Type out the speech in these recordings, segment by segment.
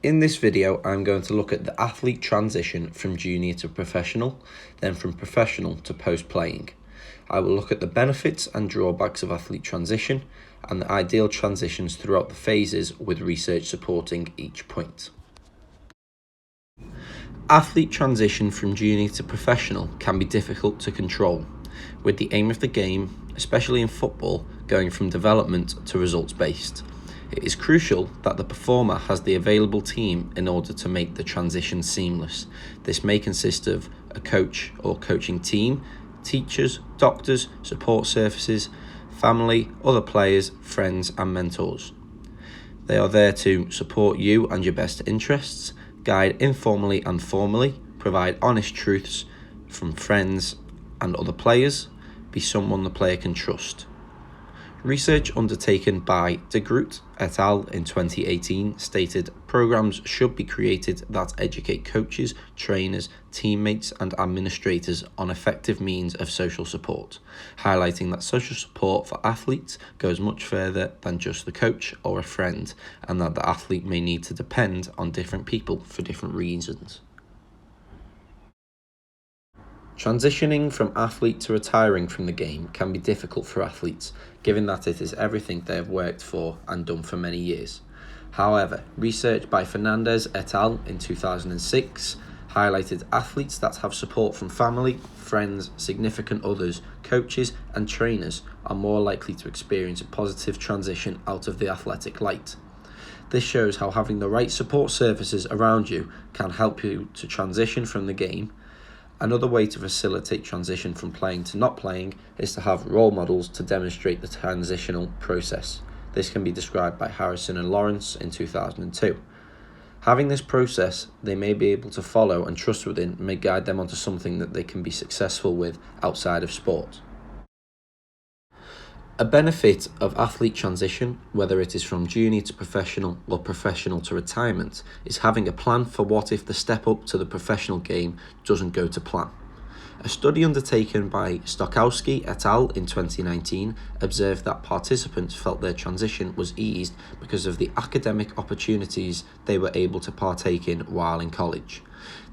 In this video, I'm going to look at the athlete transition from junior to professional, then from professional to post-playing. I will look at the benefits and drawbacks of athlete transition and the ideal transitions throughout the phases with research supporting each point. Athlete transition from junior to professional can be difficult to control, with the aim of the game, especially in football, going from development to results-based. It is crucial that the performer has the available team in order to make the transition seamless. This may consist of a coach or coaching team, teachers, doctors, support services, family, other players, friends and mentors. They are there to support you and your best interests, guide informally and formally, provide honest truths from friends and other players, be someone the player can trust. Research undertaken by De Groot et al. In 2018 stated programs should be created that educate coaches, trainers, teammates and administrators on effective means of social support, highlighting that social support for athletes goes much further than just the coach or a friend, and that the athlete may need to depend on different people for different reasons. Transitioning from athlete to retiring from the game can be difficult for athletes, given that it is everything they have worked for and done for many years. However, research by Fernandez et al. In 2006 highlighted athletes that have support from family, friends, significant others, coaches and trainers are more likely to experience a positive transition out of the athletic light. This shows how having the right support services around you can help you to transition from the game. Another way to facilitate transition from playing to not playing is to have role models to demonstrate the transitional process. This can be described by Harrison and Lawrence in 2002. Having this process they may be able to follow and trust within may guide them onto something that they can be successful with outside of sport. A benefit of athlete transition, whether it is from junior to professional or professional to retirement, is having a plan for what if the step up to the professional game doesn't go to plan. A study undertaken by Stokowski et al. In 2019 observed that participants felt their transition was eased because of the academic opportunities they were able to partake in while in college.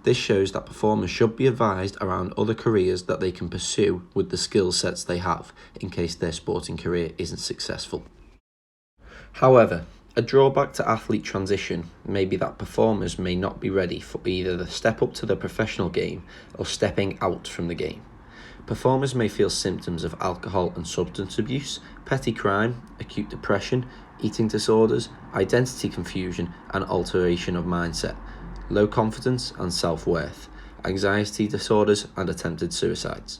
This shows that performers should be advised around other careers that they can pursue with the skill sets they have, in case their sporting career isn't successful. However, a drawback to athlete transition may be that performers may not be ready for either the step up to the professional game or stepping out from the game. Performers may feel symptoms of alcohol and substance abuse, petty crime, acute depression, eating disorders, identity confusion and alteration of mindset, low confidence and self-worth, anxiety disorders and attempted suicides.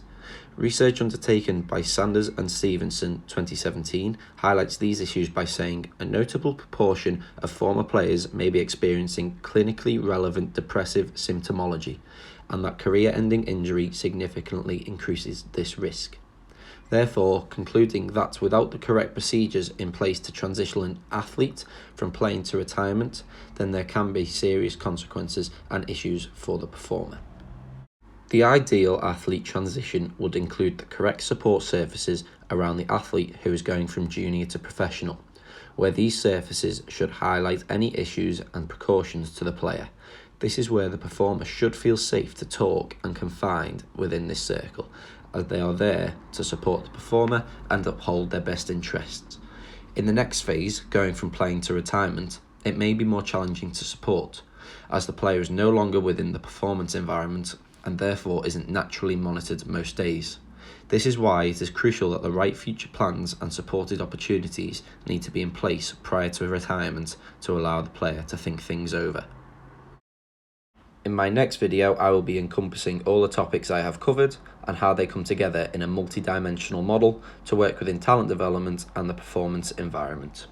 Research undertaken by Sanders and Stevenson 2017 highlights these issues by saying a notable proportion of former players may be experiencing clinically relevant depressive symptomology, and that career-ending injury significantly increases this risk. Therefore, concluding that without the correct procedures in place to transition an athlete from playing to retirement, then there can be serious consequences and issues for the performer. The ideal athlete transition would include the correct support surfaces around the athlete who is going from junior to professional, where these surfaces should highlight any issues and precautions to the player. This is where the performer should feel safe to talk and confined within this circle, as they are there to support the performer and uphold their best interests. In the next phase, going from playing to retirement, it may be more challenging to support, as the player is no longer within the performance environment and therefore isn't naturally monitored most days. This is why it is crucial that the right future plans and supported opportunities need to be in place prior to retirement to allow the player to think things over. In my next video, I will be encompassing all the topics I have covered and how they come together in a multi-dimensional model to work within talent development and the performance environment.